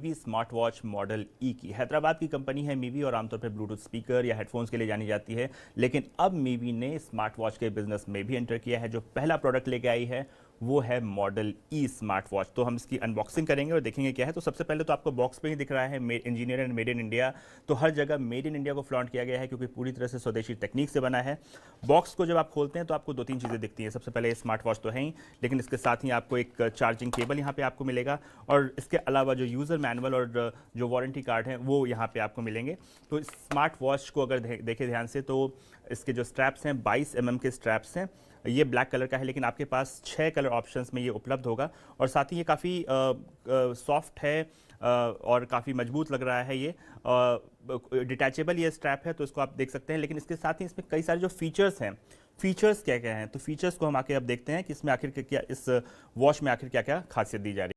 Mivi smart watch model ई की। हैदराबाद की company है मीवी और आमतौर पर ब्लूटूथ स्पीकर या हेडफोन्स के लिए जानी जाती है, लेकिन अब मीवी ने स्मार्ट वॉच के बिजनेस में भी एंटर किया है। जो पहला प्रोडक्ट लेके आई है वो है मॉडल ई स्मार्ट वॉच। तो हम इसकी अनबॉक्सिंग करेंगे और देखेंगे क्या है। तो सबसे पहले तो आपको बॉक्स पे ही दिख रहा है engineer and made in India. तो हर जगह मेड इन इंडिया को फ्लॉन्ट किया गया है क्योंकि पूरी तरह से स्वदेशी टेक्निक से बना है। बॉक्स को जब आप खोलते हैं तो आपको दो तीन चीज़ें दिखती हैं। सबसे पहले स्मार्ट वॉच तो है ही, लेकिन इसके साथ ही आपको एक चार्जिंग केबल यहाँ पे आपको मिलेगा और इसके अलावा जो यूज़र मैनुअल और जो वारंटी कार्ड हैं वो यहाँ पे आपको मिलेंगे। तो स्मार्ट वॉच को अगर देखें ध्यान से तो इसके जो स्ट्रैप्स हैं 22 mm के स्ट्रैप्स हैं। ये ब्लैक कलर का है, लेकिन आपके पास 6 कलर ऑप्शंस में ये उपलब्ध होगा और साथ ही ये काफ़ी सॉफ्ट है और काफ़ी मजबूत लग रहा है। ये डिटैचेबल ये स्ट्रैप है, तो इसको आप देख सकते हैं। लेकिन इसके साथ ही इसमें कई सारे जो फीचर्स हैं, फीचर्स क्या क्या हैं, तो फीचर्स को हम आके अब देखते हैं कि इसमें आखिर क्या, इस वॉच में आखिर क्या क्या खासियत दी जा रही है।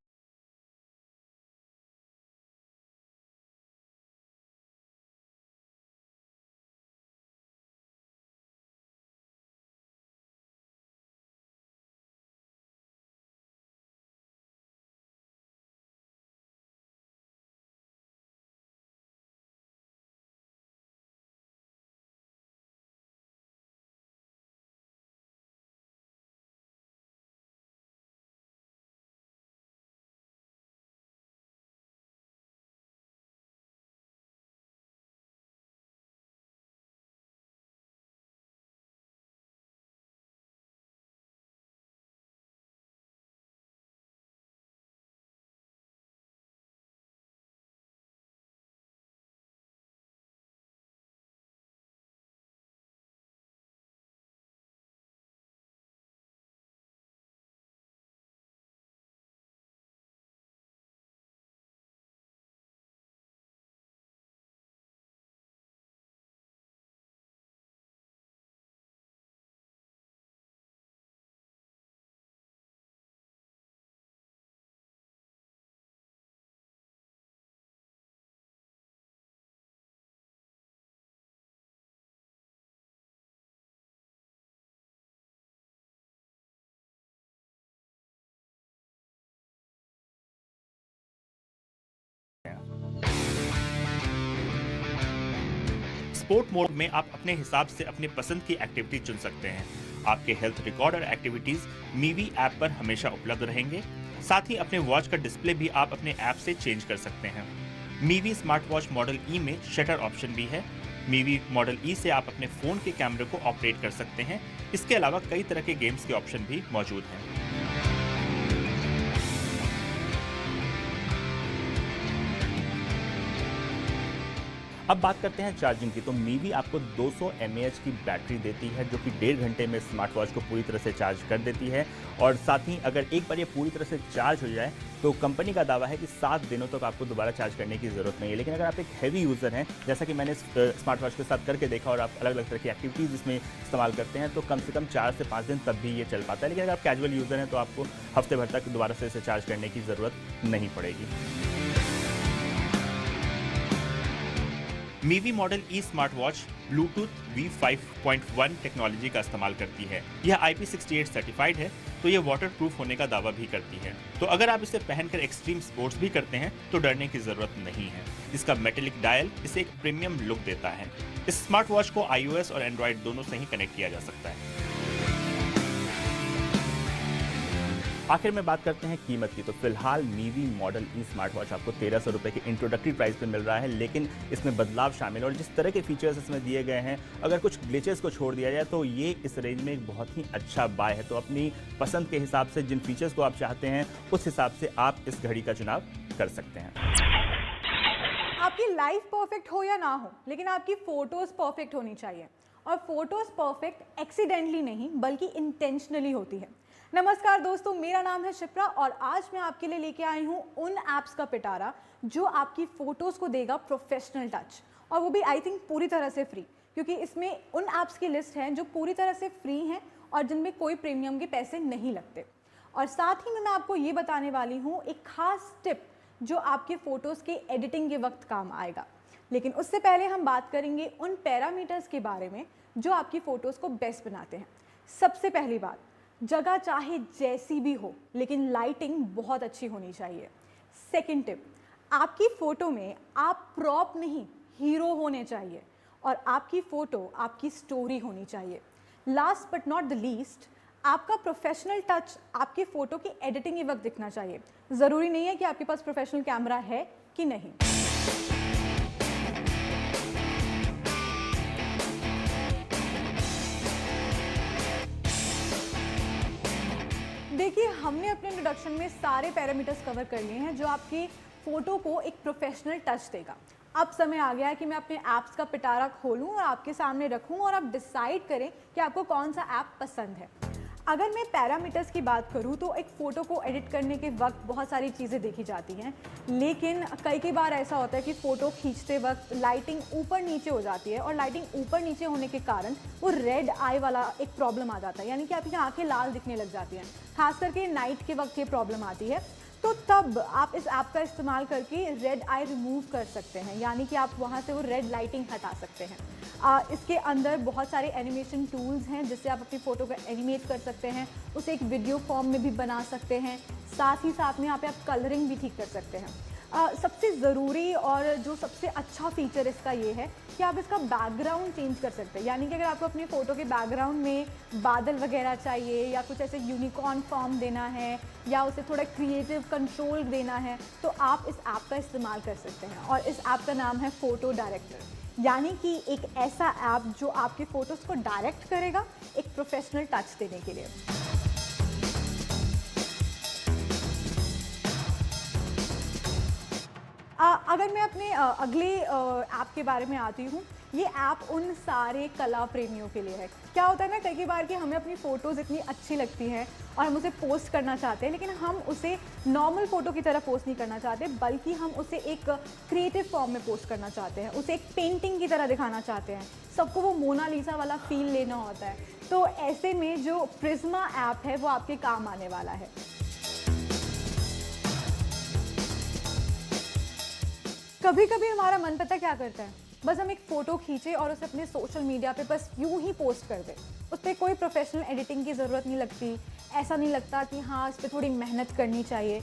स्पोर्ट मोड में आप अपने हिसाब से अपनी पसंद की एक्टिविटी चुन सकते हैं। आपके हेल्थ रिकॉर्ड और एक्टिविटीज मीवी ऐप पर हमेशा उपलब्ध रहेंगे। साथ ही अपने वॉच का डिस्प्ले भी आप अपने ऐप से चेंज कर सकते हैं। मीवी स्मार्ट वॉच मॉडल ई में शटर ऑप्शन भी है। मीवी मॉडल ई से आप अपने फोन के कैमरे को ऑपरेट कर सकते हैं। इसके अलावा कई तरह के गेम्स के ऑप्शन भी मौजूद हैं। अब बात करते हैं चार्जिंग की। तो मीवी आपको 200 mAh की बैटरी देती है जो कि 1.5 घंटे में स्मार्ट वॉच को पूरी तरह से चार्ज कर देती है। और साथ ही अगर एक बार ये पूरी तरह से चार्ज हो जाए तो कंपनी का दावा है कि 7 दिनों तक आपको दोबारा चार्ज करने की ज़रूरत नहीं है। लेकिन अगर आप एक हैवी यूज़र हैं, जैसा कि मैंने स्मार्ट वॉच के साथ करके देखा और आप अलग अलग तरह की एक्टिविटीज़ इसमें इस्तेमाल करते हैं, तो कम से कम 4 से 5 दिन तब भी ये चल पाता है। लेकिन अगर आप कैजुअल यूज़र हैं तो आपको हफ्ते भर तक दोबारा से इसे चार्ज करने की ज़रूरत नहीं पड़ेगी। Mivi model E smart watch Bluetooth V5.1 technology का इस्तेमाल करती है। यह IP68 सर्टिफाइड है, तो यह वाटर प्रूफ होने का दावा भी करती है। तो अगर आप इसे पहनकर एक्सट्रीम स्पोर्ट्स भी करते हैं तो डरने की जरूरत नहीं है। इसका मेटेलिक डायल इसे एक प्रीमियम लुक देता है। इस स्मार्ट वॉच को iOS और एंड्रॉइड दोनों से ही कनेक्ट किया जा सकता है। आखिर में बात करते हैं कीमत की। तो फिलहाल Mivi model E smart watch आपको 1300 रुपये के इंट्रोडक्टरी प्राइस पे मिल रहा है, लेकिन इसमें बदलाव शामिल है और जिस तरह के फीचर्स इसमें दिए गए हैं, अगर कुछ ग्लिचेस को छोड़ दिया जाए तो ये इस रेंज में एक बहुत ही अच्छा बाय है। तो अपनी पसंद के हिसाब से जिन फीचर्स को आप चाहते हैं उस हिसाब से आप इस घड़ी का चुनाव कर सकते हैं। आपकी लाइफ परफेक्ट हो या ना हो, लेकिन आपकी फोटोज परफेक्ट होनी चाहिए। और फोटोज परफेक्ट एक्सीडेंटली नहीं बल्कि इंटेंशनली होती है। नमस्कार दोस्तों, मेरा नाम है शिप्रा और आज मैं आपके लिए लेके आई हूँ उन ऐप्स का पिटारा जो आपकी फोटोज को देगा प्रोफेशनल टच, और वो भी आई थिंक पूरी तरह से फ्री, क्योंकि इसमें उन ऐप्स की लिस्ट है जो पूरी तरह से फ्री हैं और जिनमें कोई प्रीमियम के पैसे नहीं लगते। और साथ ही में मैं आपको ये बताने वाली हूँ एक खास टिप जो आपके फोटोज़ के एडिटिंग के वक्त काम आएगा। लेकिन उससे पहले हम बात करेंगे उन पैरामीटर्स के बारे में जो आपकी फ़ोटोज़ को बेस्ट बनाते हैं। सबसे पहली बात, जगह चाहे जैसी भी हो लेकिन लाइटिंग बहुत अच्छी होनी चाहिए। सेकंड टिप, आपकी फ़ोटो में आप प्रॉप नहीं, हीरो होने चाहिए और आपकी फ़ोटो आपकी स्टोरी होनी चाहिए। Last but not the least, आपका प्रोफेशनल टच आपकी फ़ोटो की एडिटिंग के वक्त दिखना चाहिए। ज़रूरी नहीं है कि आपके पास प्रोफेशनल कैमरा है कि नहीं। देखिए, हमने अपने इंट्रोडक्शन में सारे पैरामीटर्स कवर कर लिए हैं जो आपकी फ़ोटो को एक प्रोफेशनल टच देगा। अब समय आ गया है कि मैं अपने ऐप्स का पिटारा खोलूं और आपके सामने रखूं और आप डिसाइड करें कि आपको कौन सा ऐप पसंद है। अगर मैं पैरामीटर्स की बात करूं तो एक फ़ोटो को एडिट करने के वक्त बहुत सारी चीज़ें देखी जाती हैं, लेकिन कई बार ऐसा होता है कि फ़ोटो खींचते वक्त लाइटिंग ऊपर नीचे हो जाती है और लाइटिंग ऊपर नीचे होने के कारण वो रेड आई वाला एक प्रॉब्लम आ जाता है, यानी कि आपकी आंखें लाल दिखने लग जाती हैं। खास करके नाइट के वक्त ये प्रॉब्लम आती है, तो तब आप इस ऐप का इस्तेमाल करके रेड आई रिमूव कर सकते हैं, यानी कि आप वहाँ से वो रेड लाइटिंग हटा सकते हैं। इसके अंदर बहुत सारे एनिमेशन टूल्स हैं जिससे आप अपनी फ़ोटो को एनिमेट कर सकते हैं, उसे एक वीडियो फॉर्म में भी बना सकते हैं। साथ ही साथ में यहाँ पे आप कलरिंग भी ठीक कर सकते हैं। सबसे ज़रूरी और जो सबसे अच्छा फीचर इसका ये है कि आप इसका बैकग्राउंड चेंज कर सकते हैं, यानी कि अगर आपको अपनी फ़ोटो के बैकग्राउंड में बादल वगैरह चाहिए या कुछ ऐसे यूनिकॉर्न फॉर्म देना है या उसे थोड़ा क्रिएटिव कंट्रोल देना है, तो आप इस ऐप का इस्तेमाल कर सकते हैं। और इस ऐप का नाम है फ़ोटो डायरेक्टर, यानी कि एक ऐसा ऐप जो आपकी फ़ोटोज़ को डायरेक्ट करेगा एक प्रोफेशनल टच देने के लिए। अगर मैं अपने अगले ऐप के बारे में आती हूँ, ये ऐप उन सारे कला प्रेमियों के लिए है। क्या होता है ना, कई बार कि हमें अपनी फ़ोटोज़ इतनी अच्छी लगती हैं और हम उसे पोस्ट करना चाहते हैं, लेकिन हम उसे नॉर्मल फ़ोटो की तरह पोस्ट नहीं करना चाहते, बल्कि हम उसे एक क्रिएटिव फॉर्म में पोस्ट करना चाहते हैं, उसे एक पेंटिंग की तरह दिखाना चाहते हैं। सबको वो मोनालिसा वाला फ़ील लेना होता है। तो ऐसे में जो प्रिज्मा ऐप है वो आपके काम आने वाला है। कभी कभी हमारा मन पता क्या करता है, बस हम एक फ़ोटो खींचे और उसे अपने सोशल मीडिया पे बस यूं ही पोस्ट कर दें। उस पर कोई प्रोफेशनल एडिटिंग की ज़रूरत नहीं लगती, ऐसा नहीं लगता कि हाँ इस पर थोड़ी मेहनत करनी चाहिए।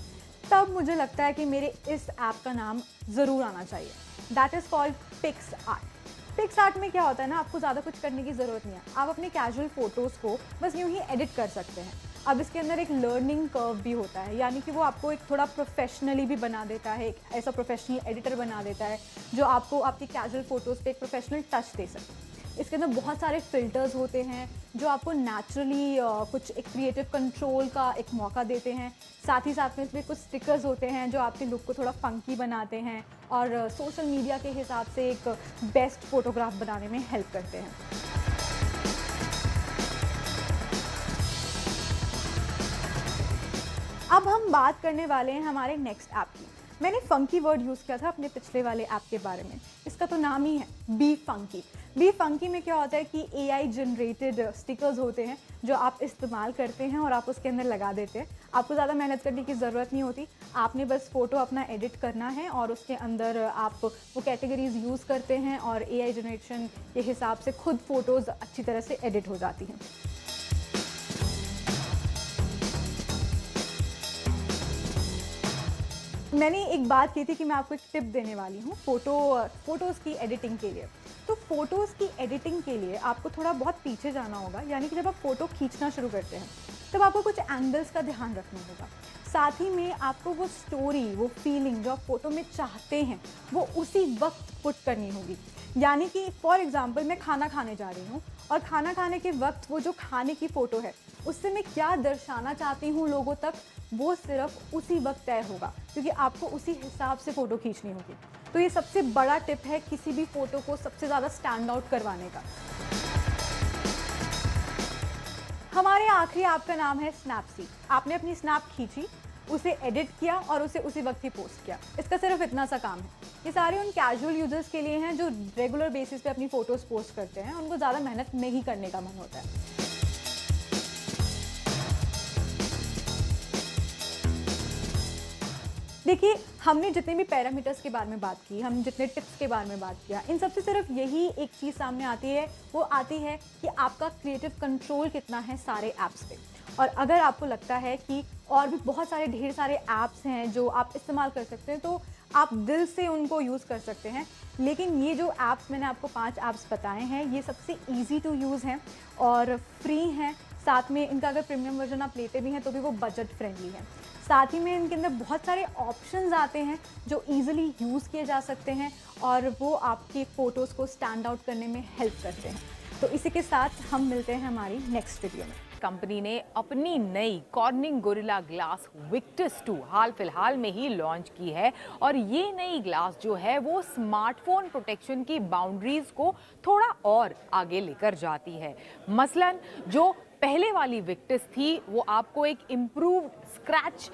तब मुझे लगता है कि मेरे इस ऐप का नाम ज़रूर आना चाहिए। That is called pix art. Pix art में क्या होता है ना, आपको ज़्यादा कुछ करने की ज़रूरत नहीं है, आप अपने कैजुअल फ़ोटोज़ को बस यूं ही एडिट कर सकते हैं। अब इसके अंदर एक लर्निंग कर्व भी होता है, यानी कि वो आपको एक थोड़ा प्रोफेशनली भी बना देता है, एक ऐसा प्रोफेशनल एडिटर बना देता है जो आपको आपकी कैजुअल फ़ोटोज़ पे एक प्रोफेशनल टच दे सके। इसके अंदर बहुत सारे फ़िल्टर्स होते हैं जो आपको नेचुरली कुछ एक क्रिएटिव कंट्रोल का एक मौका देते हैं। साथ ही साथ में इसमें कुछ स्टिकर्स होते हैं जो आपके लुक को थोड़ा फंकी बनाते हैं और सोशल मीडिया के हिसाब से एक बेस्ट फ़ोटोग्राफ बनाने में हेल्प करते हैं। अब हम बात करने वाले हैं हमारे नेक्स्ट ऐप की। मैंने फंकी वर्ड यूज़ किया था अपने पिछले वाले ऐप के बारे में। इसका तो नाम ही है बी फंकी। बी फंकी में क्या होता है कि AI जनरेटेड स्टिकर्स होते हैं जो आप इस्तेमाल करते हैं और आप उसके अंदर लगा देते हैं। आपको ज़्यादा मेहनत करने की ज़रूरत नहीं होती, आपने बस फ़ोटो अपना एडिट करना है और उसके अंदर आप वो कैटेगरीज यूज़ करते हैं और AI जनरेशन के हिसाब से खुद फ़ोटोज़ अच्छी तरह से एडिट हो जाती हैं। मैंने एक बात की थी कि मैं आपको एक टिप देने वाली हूँ फ़ोटोज़ की एडिटिंग के लिए। तो फ़ोटोज़ की एडिटिंग के लिए आपको थोड़ा बहुत पीछे जाना होगा, यानी कि जब आप फ़ोटो खींचना शुरू करते हैं तब आपको कुछ एंगल्स का ध्यान रखना होगा। साथ ही में आपको वो स्टोरी, वो फीलिंग जो आप फ़ोटो में चाहते हैं वो उसी वक्त पुट करनी होगी। यानी कि फॉर एग्ज़ाम्पल मैं खाना खाने जा रही हूँ और खाना खाने के वक्त वो जो खाने की फ़ोटो है उससे मैं क्या दर्शाना चाहती हूँ लोगों तक, वो सिर्फ उसी वक्त तय होगा, क्योंकि आपको उसी हिसाब से फ़ोटो खींचनी होगी। तो ये सबसे बड़ा टिप है किसी भी फ़ोटो को सबसे ज़्यादा स्टैंड आउट करवाने का। हमारे आखिरी ऐप का नाम है स्नैपसीड। आपने अपनी स्नैप खींची, उसे एडिट किया और उसे उसी वक्त ही पोस्ट किया। इसका सिर्फ इतना सा काम है। ये सारे उन कैजुअल यूजर्स के लिए हैं जो रेगुलर बेसिस पे अपनी फ़ोटोज़ पोस्ट करते हैं, उनको ज़्यादा मेहनत नहीं करने का मन होता है। देखिए, हमने जितने भी पैरामीटर्स के बारे में बात की, हम जितने टिप्स के बारे में बात किया, इन सबसे सिर्फ यही एक चीज़ सामने आती है, वो आती है कि आपका क्रिएटिव कंट्रोल कितना है सारे ऐप्स पे। और अगर आपको लगता है कि और भी बहुत सारे ढेर सारे ऐप्स हैं जो आप इस्तेमाल कर सकते हैं, तो आप दिल से उनको यूज़ कर सकते हैं। लेकिन ये जो ऐप्स मैंने आपको 5 ऐप्स बताए हैं, ये सबसे ईज़ी टू यूज़ हैं और फ्री हैं। साथ में इनका अगर प्रीमियम वर्जन आप लेते भी हैं तो भी वो बजट फ्रेंडली है। साथ ही में इनके अंदर बहुत सारे ऑप्शंस आते हैं जो ईज़िली यूज़ किए जा सकते हैं और वो आपकी फ़ोटोज़ को स्टैंड आउट करने में हेल्प करते हैं। तो इसी के साथ हम मिलते हैं हमारी नेक्स्ट वीडियो में। कंपनी ने अपनी नई कॉर्निंग गोरिल्ला ग्लास विक्टस 2 हाल फिलहाल में ही लॉन्च की है और ये नई ग्लास जो है वो स्मार्टफोन प्रोटेक्शन की बाउंड्रीज को थोड़ा और आगे लेकर जाती है। मसलन जो पहले वाली विक्टस थी वो आपको एक इम्प्रूव्ड स्क्रैच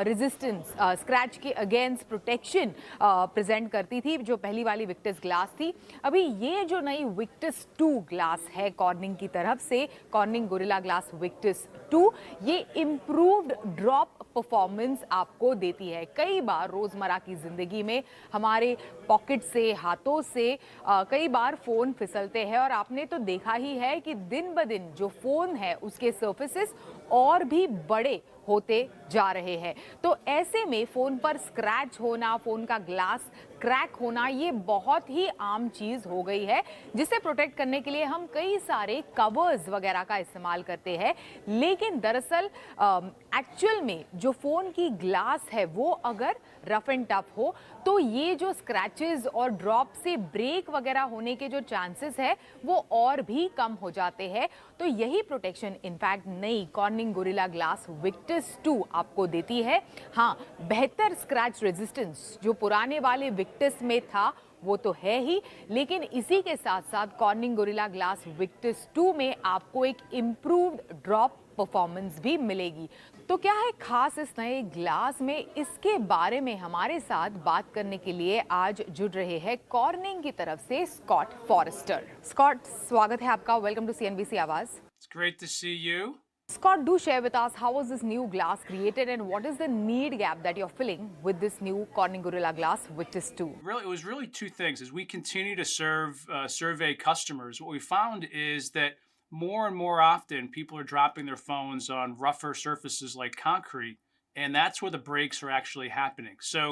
रेजिस्टेंस, स्क्रैच के अगेंस्ट प्रोटेक्शन प्रेजेंट करती थी जो पहली वाली विक्टस ग्लास थी। अभी ये जो नई विक्टस 2 ग्लास है कॉर्निंग की तरफ से, कॉर्निंग गोरिल्ला ग्लास विक्टस 2, ये इम्प्रूव्ड ड्रॉप परफॉर्मेंस आपको देती है। कई बार रोज़मर्रा की ज़िंदगी में हमारे पॉकेट से, हाथों से कई बार फ़ोन फिसलते हैं और आपने तो देखा ही है कि दिन ब दिन जो फ़ोन है उसके सर्फेसेस और भी बड़े होते जा रहे हैं। तो ऐसे में फ़ोन पर स्क्रैच होना, फ़ोन का ग्लास क्रैक होना, ये बहुत ही आम चीज़ हो गई है, जिसे प्रोटेक्ट करने के लिए हम कई सारे कवर्स वगैरह का इस्तेमाल करते हैं। लेकिन दरअसल एक्चुअल में जो फ़ोन की ग्लास है वो अगर रफ एंड टफ हो तो ये जो स्क्रैचेस और ड्रॉप से ब्रेक वगैरह होने के जो चांसेस है वो और भी कम हो जाते हैं। तो यही प्रोटेक्शन इनफैक्ट नई कॉर्निंग गोरिल्ला ग्लास विक्टस 2 आपको देती है। हाँ, बेहतर स्क्रैच रेजिस्टेंस जो पुराने वाले विक्टस में था वो तो है ही, लेकिन इसी के साथ साथ कॉर्निंग गोरिल्ला ग्लास विक्टस 2 में आपको एक इम्प्रूव्ड ड्रॉप परफॉर्मेंस भी मिलेगी। तो क्या है खास इस नए ग्लास में, इसके बारे में हमारे साथ बात करने के लिए आज जुड़ रहे हैं कॉर्निंग की तरफ से स्कॉट फॉरेस्टर। स्कॉट, स्वागत है आपका, वेलकम टू CNBC आवाज। It's great to see you. Scott, do share with us how was this new glass created and what is the need gap that you're filling with this new Corning Gorilla Glass Victus 2? Really, it was really two things. As we continue to survey customers, what we found is that more and more often people are dropping their phones on rougher surfaces like concrete, and that's where the breaks are actually happening. So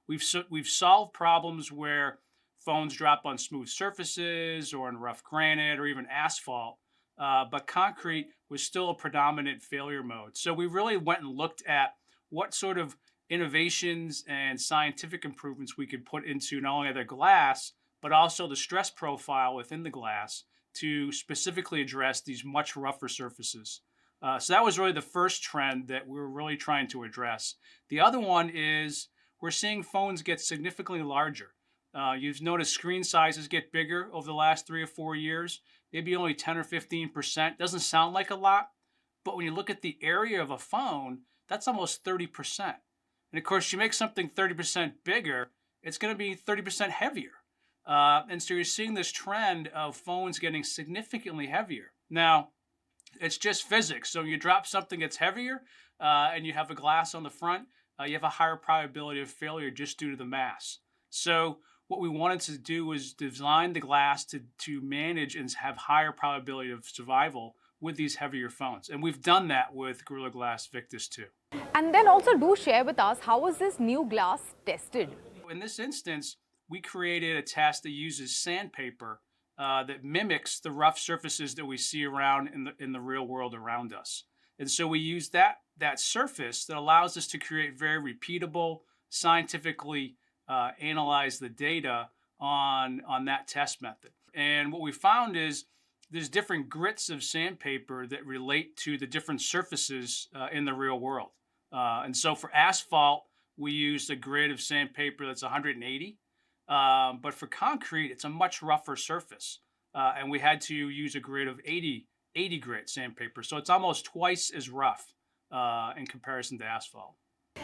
we've solved problems where phones drop on smooth surfaces or in rough granite or even asphalt. But concrete was still a predominant failure mode. So we really went and looked at what sort of innovations and scientific improvements we could put into not only the glass, but also the stress profile within the glass to specifically address these much rougher surfaces. So that was really the first trend that we were really trying to address. The other one is we're seeing phones get significantly larger. You've noticed screen sizes get bigger over the last 3 or 4 years, maybe only 10 or 15%. Doesn't sound like a lot, but when you look at the area of a phone, that's almost 30%. And of course, you make something 30% bigger, it's going to be 30% heavier. And so you're seeing this trend of phones getting significantly heavier. Now, it's just physics. So you drop something that's heavier and you have a glass on the front, you have a higher probability of failure just due to the mass. So what we wanted to do was design the glass to manage and have higher probability of survival with these heavier phones. And we've done that with Gorilla Glass Victus 2. And then also do share with us how was this new glass tested? In this instance, we created a test that uses sandpaper that mimics the rough surfaces that we see around in the real world around us. And so we use that surface that allows us to create very repeatable, scientifically analyze the data on that test method. And what we found is there's different grits of sandpaper that relate to the different surfaces in the real world. And so for asphalt, we used a grit of sandpaper that's 180. But for concrete, it's a much rougher surface. And we had to use a grit of 80 grit sandpaper. So it's almost twice as rough in comparison to asphalt.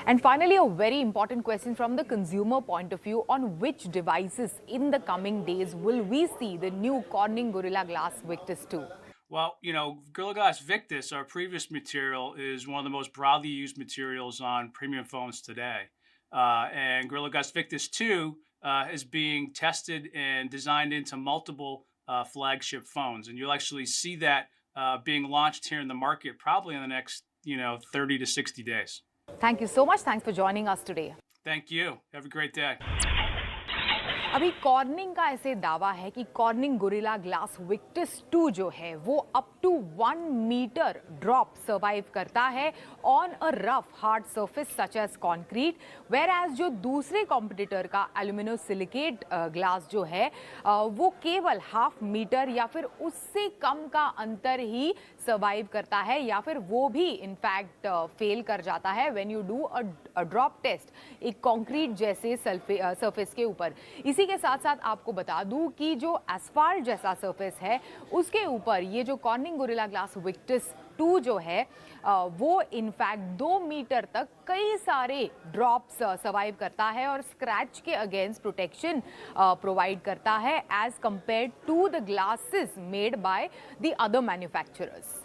And finally, a very important question from the consumer point of view: on which devices in the coming days will we see the new Corning Gorilla Glass Victus 2? Well, Gorilla Glass Victus, our previous material, is one of the most broadly used materials on premium phones today. And Gorilla Glass Victus 2 is being tested and designed into multiple flagship phones. And you'll actually see that being launched here in the market probably in the next, 30 to 60 days. Thank you so much. Thanks for joining us today. Thank you. Have a great day. अभी cornering का ऐसे दावा है कि cornering gorilla glass Victus 2 जो है वो up to 1 metre drop survive करता है on a rough hard surface such as concrete, whereas जो दूसरे कॉम्पिटिटर का एल्यूमिनो सिलिकेट ग्लास जो है वो केवल हाफ मीटर या फिर उससे कम का अंतर ही सर्वाइव करता है, या फिर वो भी इनफैक्ट फेल कर जाता है when you do a drop test एक कंक्रीट जैसे सरफेस के ऊपर। इसी के साथ साथ आपको बता दूं कि जो एस्फाल्ट जैसा सरफेस है उसके ऊपर ये जो कॉर्निंग गोरिल्ला ग्लास विक्टस 2 जो है वो इनफैक्ट 2 मीटर तक कई सारे ड्रॉप्स सर्वाइव करता है और स्क्रैच के अगेंस्ट प्रोटेक्शन प्रोवाइड करता है as compared to the glasses made by the other manufacturers.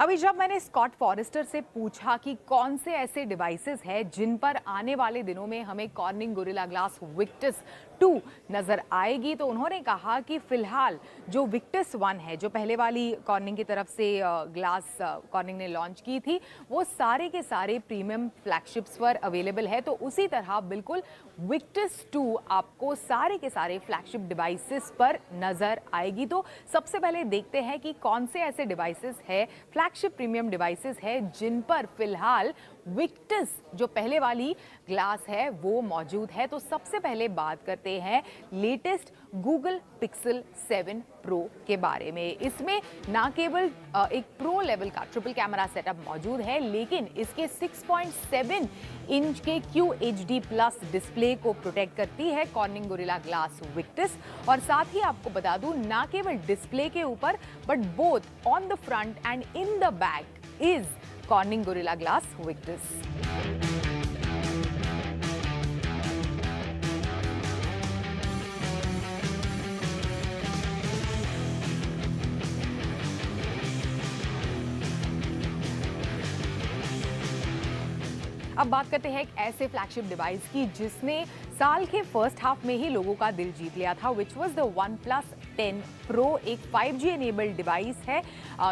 अभी जब मैंने स्कॉट फॉरेस्टर से पूछा कि कौन से ऐसे डिवाइसेस हैं जिन पर आने वाले दिनों में हमें कॉर्निंग गोरिल्ला ग्लास विक्टस 2 नजर आएगी, तो उन्होंने कहा कि फिलहाल जो विक्टस 1 है, जो पहले वाली कॉर्निंग की तरफ से ग्लास कॉर्निंग ने लॉन्च की थी, वो सारे के सारे प्रीमियम फ्लैगशिप्स पर अवेलेबल है। तो उसी तरह बिल्कुल विक्टस 2 आपको सारे के सारे फ्लैगशिप डिवाइसेस पर नजर आएगी। तो सबसे पहले देखते हैं कि कौन से ऐसे डिवाइसेस है, फ्लैगशिप प्रीमियम डिवाइसेस है जिन पर फिलहाल विक्टस जो पहले वाली ग्लास है वो मौजूद है। तो सबसे पहले बात करते हैं लेटेस्ट गूगल पिक्सल 7 प्रो के बारे में। इसमें ना केवल एक प्रो लेवल का ट्रिपल कैमरा सेटअप मौजूद है, लेकिन इसके 6.7 इंच के QHD प्लस डिस्प्ले को प्रोटेक्ट करती है कॉर्निंग गोरिल्ला ग्लास विक्टस। और साथ ही आपको बता दूं, ना केवल डिस्प्ले के ऊपर but both on the front and in the back is cornering gorilla glass Victus. अब बात करते हैं एक ऐसे फ्लैगशिप डिवाइस की जिसने साल के फर्स्ट हाफ में ही लोगों का दिल जीत लिया था, which was the OnePlus 10 Pro। एक 5G एनेबल्ड डिवाइस है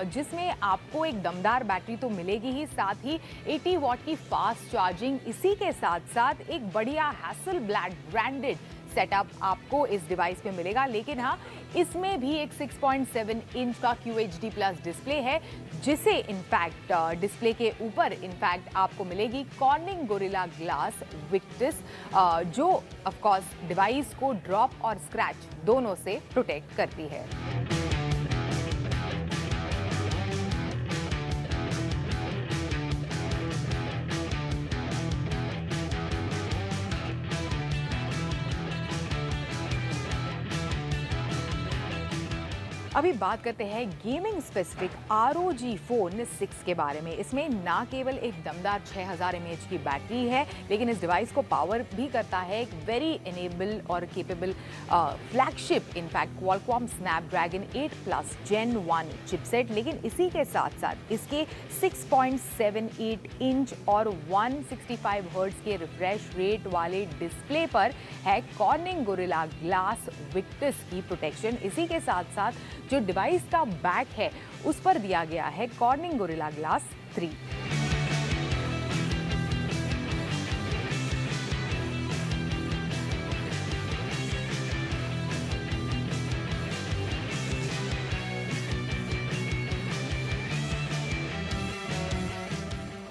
जिसमें आपको एक दमदार बैटरी तो मिलेगी ही, साथ ही 80 वॉट की फास्ट चार्जिंग, इसी के साथ साथ एक बढ़िया हैसलब्लैड ब्रांडेड सेटअप आपको इस डिवाइस में मिलेगा। लेकिन हाँ, इसमें भी एक 6.7 इंच का QHD प्लस डिस्प्ले है, जिसे इनफैक्ट डिस्प्ले के ऊपर इनफैक्ट आपको मिलेगी कॉर्निंग गोरिल्ला ग्लास विक्टस, जो ऑफ कोर्स डिवाइस को ड्रॉप और स्क्रैच दोनों से प्रोटेक्ट करती है। अभी बात करते हैं गेमिंग स्पेसिफिक ROG Phone 6 के बारे में। इसमें ना केवल एक दमदार 6000 mAh की बैटरी है, लेकिन इस डिवाइस को पावर भी करता है एक वेरी इनेबल और capable flagship in fact Qualcomm Snapdragon 8 Plus Gen 1 chipset. लेकिन इसी के साथ साथ इसके 6.78 इंच और 165 हर्ट्ज के रिफ्रेश रेट वाले डिस्प्ले पर है कॉर्निंग गोरिल्ला ग्लास विक्टस की प्रोटेक्शन। इसी के साथ साथ जो डिवाइस का बैक है उस पर दिया गया है कॉर्निंग गोरिल्ला ग्लास 3।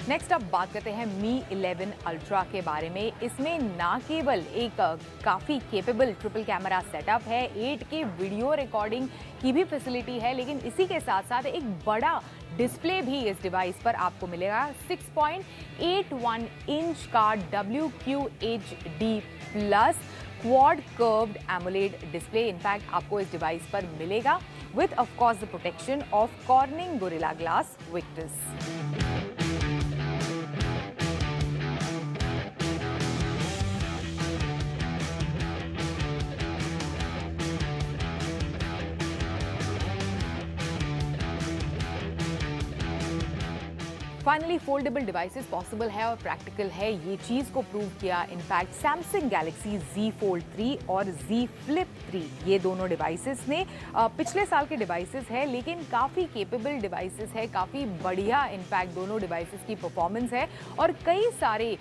नेक्स्ट अब बात करते हैं Mi 11 Ultra के बारे में। इसमें ना केवल एक काफ़ी केपेबल ट्रिपल कैमरा सेटअप है, 8K वीडियो रिकॉर्डिंग की भी फैसिलिटी है, लेकिन इसी के साथ साथ एक बड़ा डिस्प्ले भी इस डिवाइस पर आपको मिलेगा। 6.81 इंच का WQHD plus quad curved AMOLED display in fact आपको इस डिवाइस पर मिलेगा, with of course the protection of cornering gorilla glass Victus. Finally foldable devices possible है और प्रैक्टिकल है, ये चीज़ को प्रूव किया in fact Samsung Galaxy Z Fold 3 और Z Flip 3, ये दोनों डिवाइसेस ने पिछले साल के डिवाइसेस है लेकिन काफ़ी केपेबल डिवाइसेस है, काफ़ी बढ़िया इनफैक्ट दोनों डिवाइसेस की परफॉर्मेंस है और कई सारे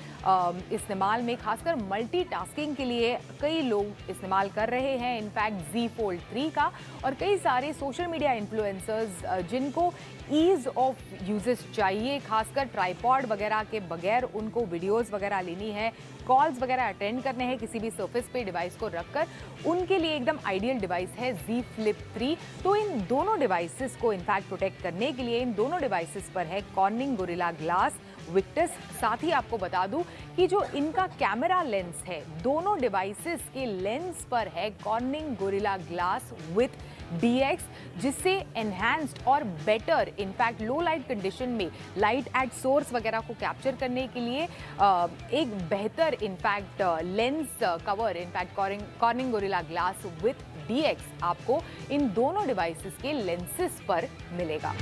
इस्तेमाल में खासकर मल्टीटास्किंग के लिए कई लोग इस्तेमाल कर रहे हैं इनफैक्ट Z Fold 3 का, और कई सारे सोशल मीडिया इन्फ्लुएंसर्स जिनको ईज़ ऑफ यूजेस चाहिए, खासकर ट्राइपॉड वगैरह के बगैर उनको वीडियोस वगैरह लेनी है, कॉल्स वगैरह अटेंड करने हैं किसी भी सरफेस पे डिवाइस को रखकर, उनके लिए एकदम आइडियल डिवाइस है Z Flip 3। तो इन दोनों डिवाइसेस को इनफैक्ट प्रोटेक्ट करने के लिए इन दोनों डिवाइसेस पर है कॉर्निंग गोरिल्ला ग्लास विक्टस। साथ ही आपको बता दूं कि जो इनका कैमरा लेंस है, दोनों डिवाइसेस के लेंस पर है cornering gorilla glass with DX, जिससे एनहांस्ड और बेटर इनफैक्ट लो लाइट कंडीशन में लाइट एट सोर्स वगैरह को कैप्चर करने के लिए एक बेहतर in fact lens cover in fact cornering gorilla glass with DX आपको इन दोनों डिवाइसेस के लेंसेस पर मिलेगा।